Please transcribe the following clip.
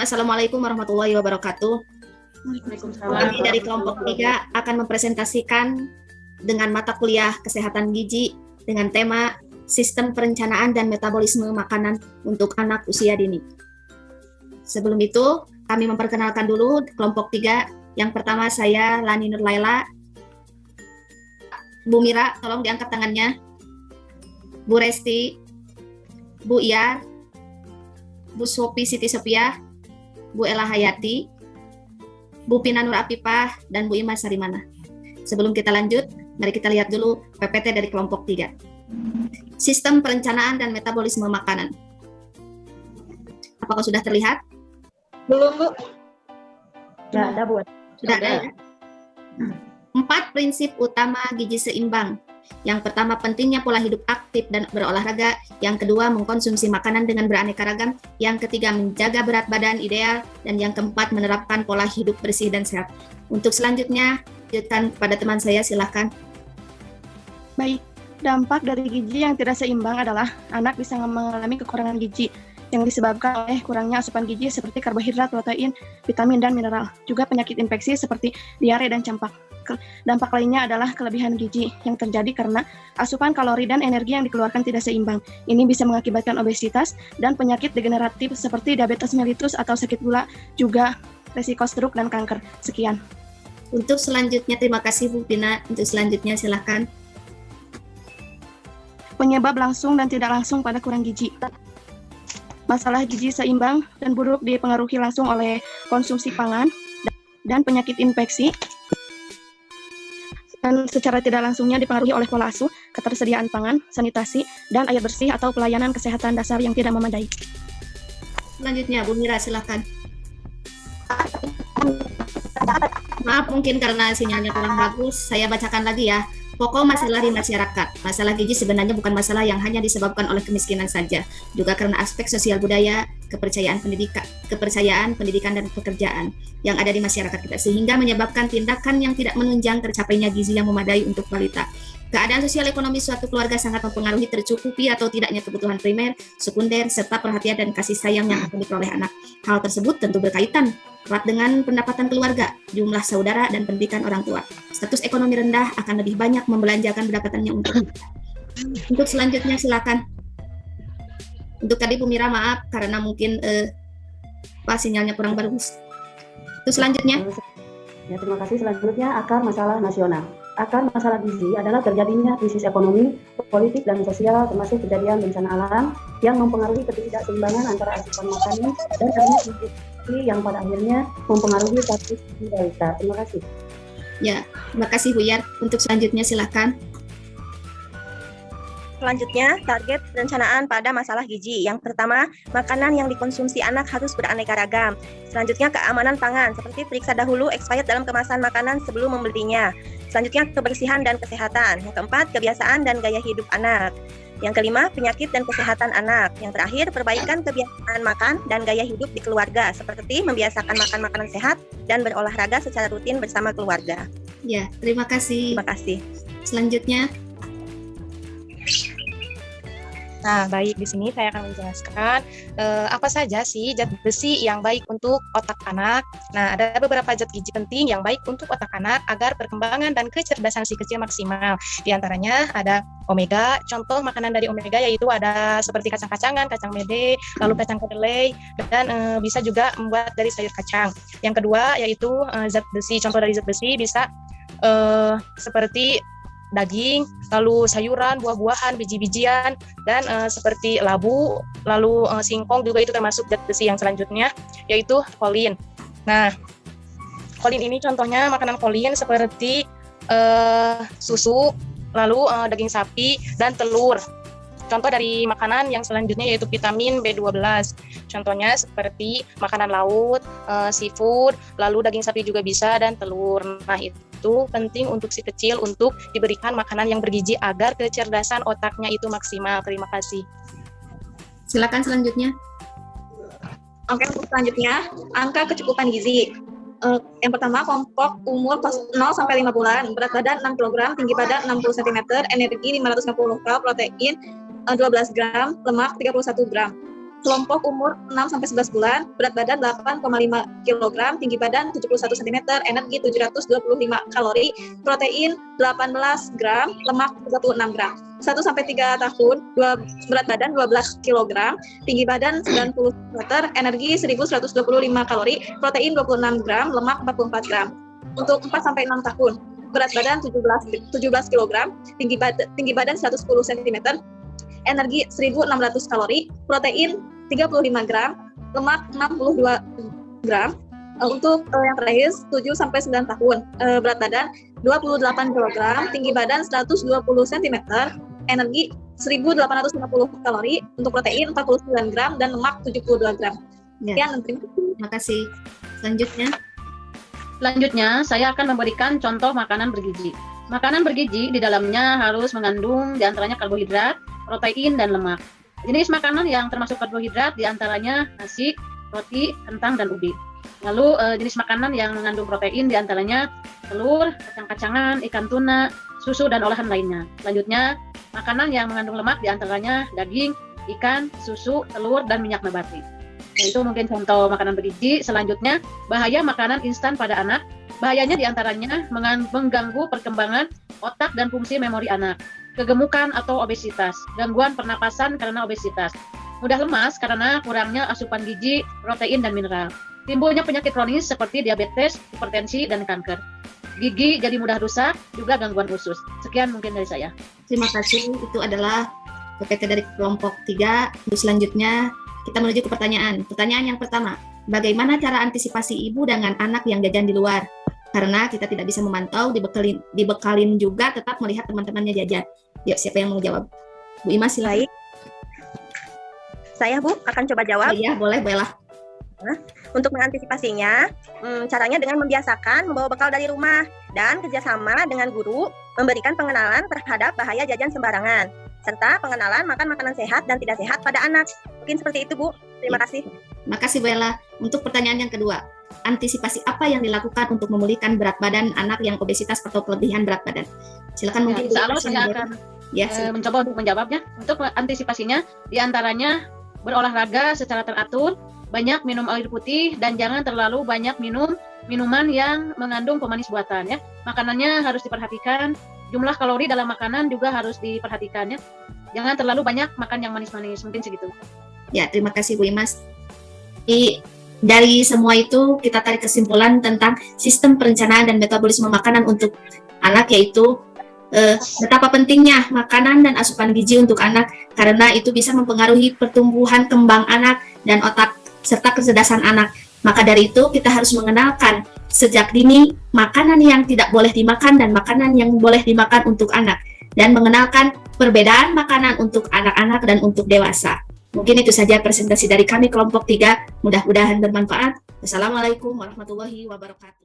Assalamualaikum warahmatullahi wabarakatuh. Kami dari kelompok 3 akan mempresentasikan dengan mata kuliah kesehatan gizi dengan tema sistem perencanaan dan metabolisme makanan untuk anak usia dini. Sebelum itu, kami memperkenalkan dulu kelompok 3. Yang pertama saya Lani Nurlaila. Bu Mira, tolong diangkat tangannya. Bu Resti, Bu Iyar, Bu Sophie Siti Sophia, Bu Ella Hayati, Bu Pina Nur Apipah, dan Bu Ima Sarimana. Sebelum kita lanjut, mari kita lihat dulu PPT dari kelompok 3. Sistem perencanaan dan metabolisme makanan. Apakah sudah terlihat? Belum, Bu. Ya, ada, Bu. Sudah ada ya? 4 prinsip utama gizi seimbang. Yang pertama, pentingnya pola hidup aktif dan berolahraga. Yang kedua, mengkonsumsi makanan dengan beraneka ragam. Yang ketiga, menjaga berat badan ideal. Dan yang keempat, menerapkan pola hidup bersih dan sehat. Untuk selanjutnya, lanjutkan kepada teman saya, silakan. Baik, dampak dari gizi yang tidak seimbang adalah anak bisa mengalami kekurangan gizi yang disebabkan oleh kurangnya asupan gizi seperti karbohidrat, protein, vitamin, dan mineral. Juga penyakit infeksi seperti diare dan campak. Dampak lainnya adalah kelebihan gizi yang terjadi karena asupan kalori dan energi yang dikeluarkan tidak seimbang. Ini bisa mengakibatkan obesitas dan penyakit degeneratif seperti diabetes mellitus atau sakit gula, juga resiko stroke dan kanker. Sekian. Untuk selanjutnya, terima kasih Bu Pina. Untuk selanjutnya, silakan. Penyebab langsung dan tidak langsung pada kurang gizi. Masalah gizi seimbang dan buruk dipengaruhi langsung oleh konsumsi pangan dan penyakit infeksi, dan secara tidak langsungnya dipengaruhi oleh pola asuh, ketersediaan pangan, sanitasi, dan air bersih atau pelayanan kesehatan dasar yang tidak memadai. Selanjutnya, Bu Mira, silakan. Maaf, mungkin karena sinyalnya kurang bagus, saya bacakan lagi ya. Pokok masalah di masyarakat. Masalah gizi sebenarnya bukan masalah yang hanya disebabkan oleh kemiskinan saja, juga karena aspek sosial budaya, kepercayaan pendidikan dan pekerjaan yang ada di masyarakat kita, sehingga menyebabkan tindakan yang tidak menunjang tercapainya gizi yang memadai untuk balita. Keadaan sosial ekonomi suatu keluarga sangat mempengaruhi tercukupi atau tidaknya kebutuhan primer, sekunder, serta perhatian dan kasih sayang yang akan diperoleh anak. Hal tersebut tentu berkaitan erat dengan pendapatan keluarga, jumlah saudara, dan pendidikan orang tua. Status ekonomi rendah akan lebih banyak membelanjakan pendapatannya untuk selanjutnya, silakan. Untuk tadi Bu Mira, maaf karena mungkin sinyalnya kurang bagus. Untuk selanjutnya. Ya, terima kasih. Selanjutnya, akar masalah nasional. Akar masalah gizi adalah terjadinya krisis ekonomi, politik, dan sosial, termasuk kejadian bencana alam yang mempengaruhi ketidakseimbangan antara asupan makanan dan nutrisi yang pada akhirnya mempengaruhi status balita. Terima kasih. Ya, terima kasih Bu Yar. Untuk selanjutnya silakan. Selanjutnya, target perencanaan pada masalah gizi. Yang pertama, makanan yang dikonsumsi anak harus beraneka ragam. Selanjutnya, keamanan pangan, seperti periksa dahulu expired dalam kemasan makanan sebelum membelinya. Selanjutnya, kebersihan dan kesehatan. Yang keempat, kebiasaan dan gaya hidup anak. Yang kelima, penyakit dan kesehatan anak. Yang terakhir, perbaikan kebiasaan makan dan gaya hidup di keluarga, seperti membiasakan makan makanan sehat dan berolahraga secara rutin bersama keluarga. Ya, terima kasih. Terima kasih. Selanjutnya. Nah, baik, di sini saya akan menjelaskan apa saja sih zat besi yang baik untuk otak anak. Nah, ada beberapa zat gizi penting yang baik untuk otak anak agar perkembangan dan kecerdasan si kecil maksimal. Di antaranya ada omega. Contoh makanan dari omega yaitu ada seperti kacang-kacangan, kacang mede, lalu kacang kedelai, dan bisa juga membuat dari sayur kacang. Yang kedua yaitu zat besi. Contoh dari zat besi bisa seperti daging, lalu sayuran, buah-buahan, biji-bijian, dan seperti labu, lalu singkong juga itu termasuk zat besi. Yang selanjutnya yaitu kolin. Nah, kolin ini contohnya makanan kolin seperti susu, lalu daging sapi, dan telur. Contoh dari makanan yang selanjutnya yaitu vitamin B12. Contohnya seperti makanan laut, seafood, lalu daging sapi juga bisa, dan telur. Nah, itu penting untuk si kecil untuk diberikan makanan yang bergizi agar kecerdasan otaknya itu maksimal. Terima kasih. Silakan selanjutnya. Oke, untuk selanjutnya, angka kecukupan gizi. Yang pertama, kelompok umur 0 sampai 5 bulan, berat badan 6 kg, tinggi badan 60 cm, energi 550 kal, protein 12 gram, lemak 31 gram. kelompok umur 6-11 bulan, berat badan 8,5 kg, tinggi badan 71 cm, energi 725 kalori, protein 18 gram, lemak 36 gram. 1-3 tahun, berat badan 12 kg, tinggi badan 90 cm, energi 1125 kalori, protein 26 gram, lemak 44 gram. Untuk 4-6 tahun, berat badan 17 kg, tinggi badan 110 cm, energi 1600 kalori, protein 35 gram, lemak 62 gram. Untuk yang terakhir 7-9 tahun, berat badan 28 kg, tinggi badan 120 cm, energi 1850 kalori, untuk protein 49 gram dan lemak 72 gram. Ya, terima kasih. Selanjutnya, saya akan memberikan contoh makanan bergizi. Makanan bergizi di dalamnya harus mengandung diantaranya karbohidrat, protein, dan lemak. Jenis makanan yang termasuk karbohidrat diantaranya nasi, roti, kentang, dan ubi. Lalu jenis makanan yang mengandung protein diantaranya telur, kacang-kacangan, ikan tuna, susu, dan olahan lainnya. Selanjutnya, makanan yang mengandung lemak diantaranya daging, ikan, susu, telur, dan minyak nabati. Nah, itu mungkin contoh makanan bergizi. Selanjutnya, bahaya makanan instan pada anak. Bahayanya diantaranya mengganggu perkembangan otak dan fungsi memori anak, kegemukan atau obesitas, gangguan pernapasan karena obesitas, mudah lemas karena kurangnya asupan gizi, protein, dan mineral, timbulnya penyakit kronis seperti diabetes, hipertensi, dan kanker. Gigi jadi mudah rusak, juga gangguan usus. Sekian mungkin dari saya. Terima kasih. Itu adalah PPT dari kelompok 3. Untuk selanjutnya, kita menuju ke pertanyaan. Pertanyaan yang pertama, bagaimana cara antisipasi ibu dengan anak yang jajan di luar? Karena kita tidak bisa memantau, dibekalin juga tetap melihat teman-temannya jajan. Ya, siapa yang mau jawab? Bu Ima, silakan. Baik. Saya, Bu, akan coba jawab. Iya, boleh, Bella. Untuk mengantisipasinya, caranya dengan membiasakan membawa bekal dari rumah dan kerjasama dengan guru memberikan pengenalan terhadap bahaya jajan sembarangan, serta pengenalan makan makanan sehat dan tidak sehat pada anak. Mungkin seperti itu, Bu. Terima kasih. Makasih, Bella. Untuk pertanyaan yang kedua, antisipasi apa yang dilakukan untuk memulihkan berat badan anak yang obesitas atau kelebihan berat badan? Silakan mungkin. Insya Allah saya akan mencoba untuk menjawabnya. Untuk antisipasinya, diantaranya berolahraga secara teratur, banyak minum air putih, dan jangan terlalu banyak minum minuman yang mengandung pemanis buatan. Ya, makanannya harus diperhatikan. Jumlah kalori dalam makanan juga harus diperhatikan. Ya, jangan terlalu banyak makan yang manis-manis. Mungkin segitu. Ya, terima kasih Bu Imas. Dari semua itu kita tarik kesimpulan tentang sistem perencanaan dan metabolisme makanan untuk anak, yaitu betapa pentingnya makanan dan asupan gizi untuk anak karena itu bisa mempengaruhi pertumbuhan kembang anak dan otak serta kecerdasan anak. Maka dari itu kita harus mengenalkan sejak dini makanan yang tidak boleh dimakan dan makanan yang boleh dimakan untuk anak, dan mengenalkan perbedaan makanan untuk anak-anak dan untuk dewasa. Mungkin itu saja presentasi dari kami kelompok 3. Mudah-mudahan bermanfaat. Wassalamualaikum warahmatullahi wabarakatuh.